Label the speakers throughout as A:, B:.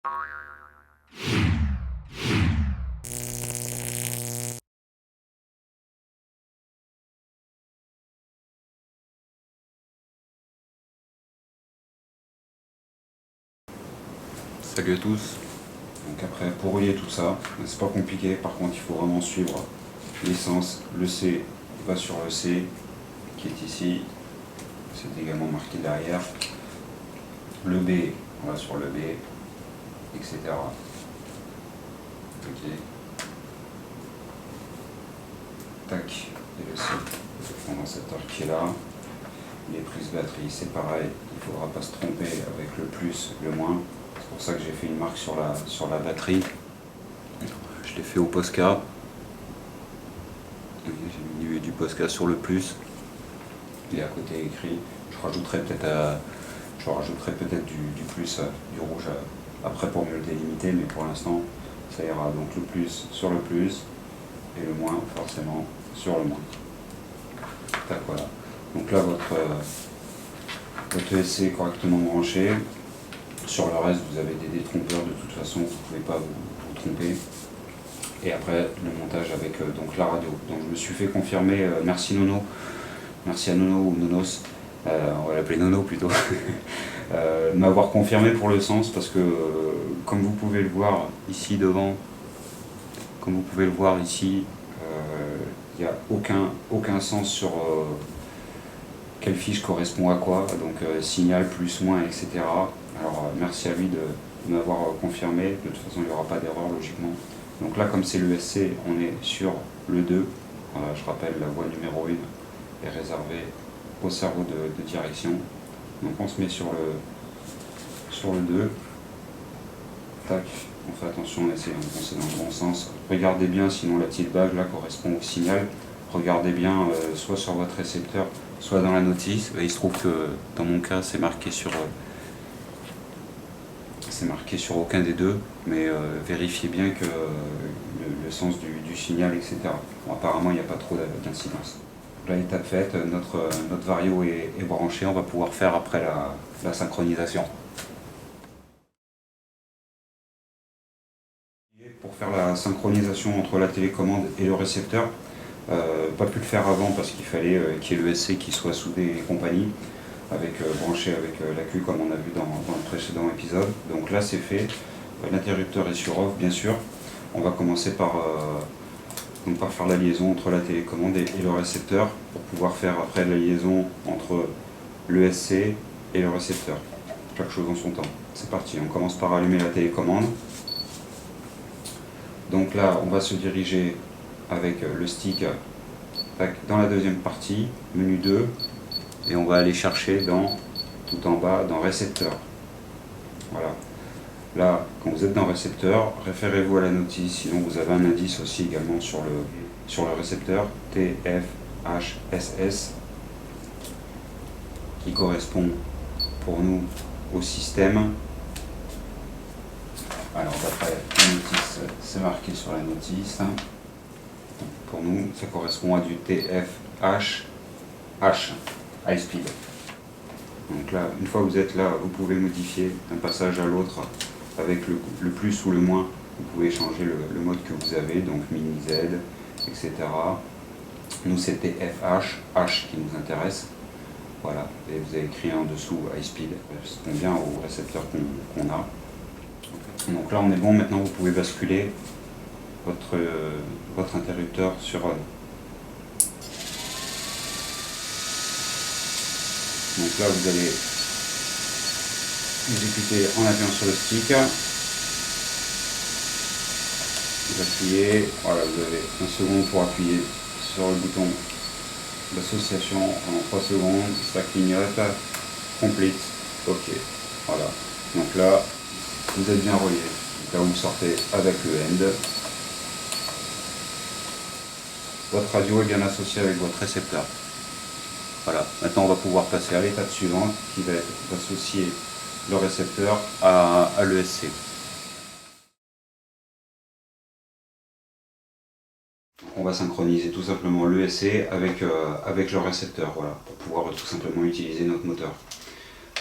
A: Salut à tous. Donc après, pour relier tout ça, c'est pas compliqué. Par contre, il faut vraiment suivre l'essence. Le C va sur le C qui est ici. C'est également marqué derrière. Le B, on va sur le B, etc. Ok. Tac. Et le C, le condensateur qui est là. Les prises batterie, c'est pareil. Il ne faudra pas se tromper avec le plus, le moins. C'est pour ça que j'ai fait une marque sur la batterie. Je l'ai fait au Posca. J'ai mis du Posca sur le plus. Et à côté écrit. Je rajouterai peut-être du plus, du rouge après pour mieux le délimiter, mais pour l'instant ça ira. Donc le plus sur le plus et le moins forcément sur le moins. Tac, voilà. Donc là votre ESC est correctement branché. Sur le reste, vous avez des détrompeurs, de toute façon, vous ne pouvez pas vous tromper. Et après, le montage avec donc la radio. Donc je me suis fait confirmer, merci Nono, merci à Nono ou Nonos, on va l'appeler Nono plutôt, de m'avoir confirmé pour le sens, parce que comme vous pouvez le voir ici devant, il n'y a aucun sens sur quelle fiche correspond à quoi, donc signal, plus, moins, etc. Alors merci à lui de m'avoir confirmé, de toute façon il n'y aura pas d'erreur logiquement. Donc là comme c'est l'ESC, on est sur le 2, je rappelle la voie numéro 1 est réservée au cerveau de direction. Donc on se met sur le 2, tac, on fait attention, on essaie de penser dans le bon sens. Regardez bien, sinon la petite bague là correspond au signal. Regardez bien soit sur votre récepteur, soit dans la notice. Il se trouve que dans mon cas c'est marqué sur aucun des deux, mais vérifiez bien que le sens du signal, etc. Bon, apparemment il n'y a pas trop d'incidence. La étape faite, notre vario est branché, on va pouvoir faire après la synchronisation. Pour faire la synchronisation entre la télécommande et le récepteur, pas pu le faire avant parce qu'il fallait qu'il y ait l'ESC qui soit soudé et compagnie, branché avec la Q comme on a vu dans le précédent épisode. Donc là c'est fait, l'interrupteur est sur off bien sûr. On va commencer par faire la liaison entre la télécommande et le récepteur pour pouvoir faire après la liaison entre l'ESC et le récepteur. Chaque chose en son temps. C'est parti, on commence par allumer la télécommande. Donc là on va se diriger avec le stick dans la deuxième partie, menu 2, et on va aller chercher tout en bas dans récepteur. Voilà. Là, quand vous êtes dans récepteur, référez-vous à la notice, sinon vous avez un indice aussi également sur le récepteur, TFHSS, qui correspond pour nous au système. Alors d'après la notice, c'est marqué sur la notice. Donc, pour nous, ça correspond à du TFHH, High Speed. Donc là, une fois que vous êtes là, vous pouvez modifier d'un passage à l'autre avec le plus ou le moins. Vous pouvez changer le mode que vous avez, donc mini Z, etc. Nous, c'est TFH, H qui nous intéresse. Voilà, et vous avez écrit en dessous High Speed, ça convient au récepteur qu'on a. Donc là on est bon, maintenant vous pouvez basculer votre interrupteur sur on. Donc là vous allez exécuter en appuyant sur le stick. Vous appuyez, voilà, vous avez 1 seconde pour appuyer sur le bouton d'association pendant 3 secondes, ça clignote, complete, ok, voilà. Donc là vous êtes bien relié. Donc là vous sortez avec le end. Votre radio est bien associée avec votre récepteur. Voilà, maintenant on va pouvoir passer à l'étape suivante qui va être d'associer le récepteur à l'ESC. On va synchroniser tout simplement l'ESC avec le récepteur, voilà, pour pouvoir tout simplement utiliser notre moteur.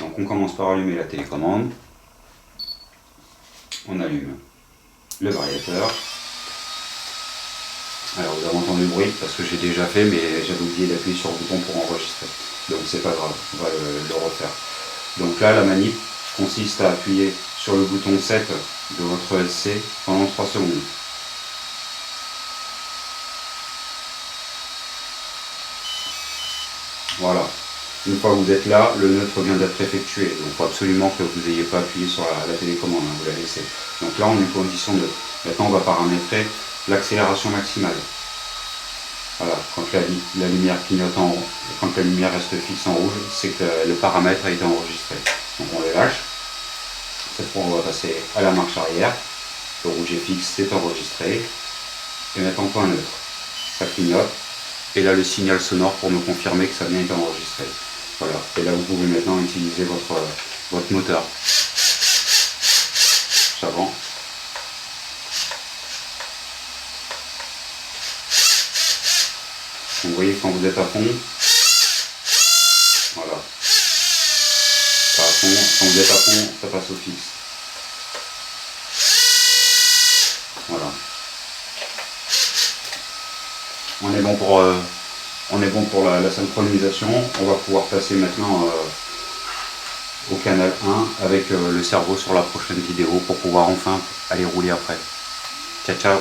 A: Donc on commence par allumer la télécommande. On allume le variateur. Alors vous avez entendu le bruit parce que j'ai déjà fait, mais j'avais oublié d'appuyer sur le bouton pour enregistrer. Donc c'est pas grave, on va le refaire. Donc là, la manip consiste à appuyer sur le bouton 7 de votre SC pendant 3 secondes. Voilà. Une fois que vous êtes là, le neutre vient d'être effectué. Donc il faut absolument que vous n'ayez pas appuyé sur la télécommande, hein, vous la laissez. Donc là, on est en condition neutre. Maintenant, on va paramétrer l'accélération maximale. Voilà, quand la lumière clignote en rouge, quand la lumière reste fixe en rouge, c'est que le paramètre a été enregistré. Donc on les lâche. Cette fois, on va passer à la marche arrière. Le rouge est fixe, c'est enregistré. Et maintenant, point neutre. Ça clignote. Et là, le signal sonore pour me confirmer que ça a bien été enregistré. Voilà. Et là, vous pouvez maintenant utiliser votre moteur. J'avance. Vous voyez, quand vous êtes à fond, voilà. Ça à fond. Quand vous êtes à fond, ça passe au fixe. Voilà. On est bon pour la synchronisation. On va pouvoir passer maintenant au canal 1 avec le cerveau sur la prochaine vidéo pour pouvoir enfin aller rouler après. Ciao, ciao.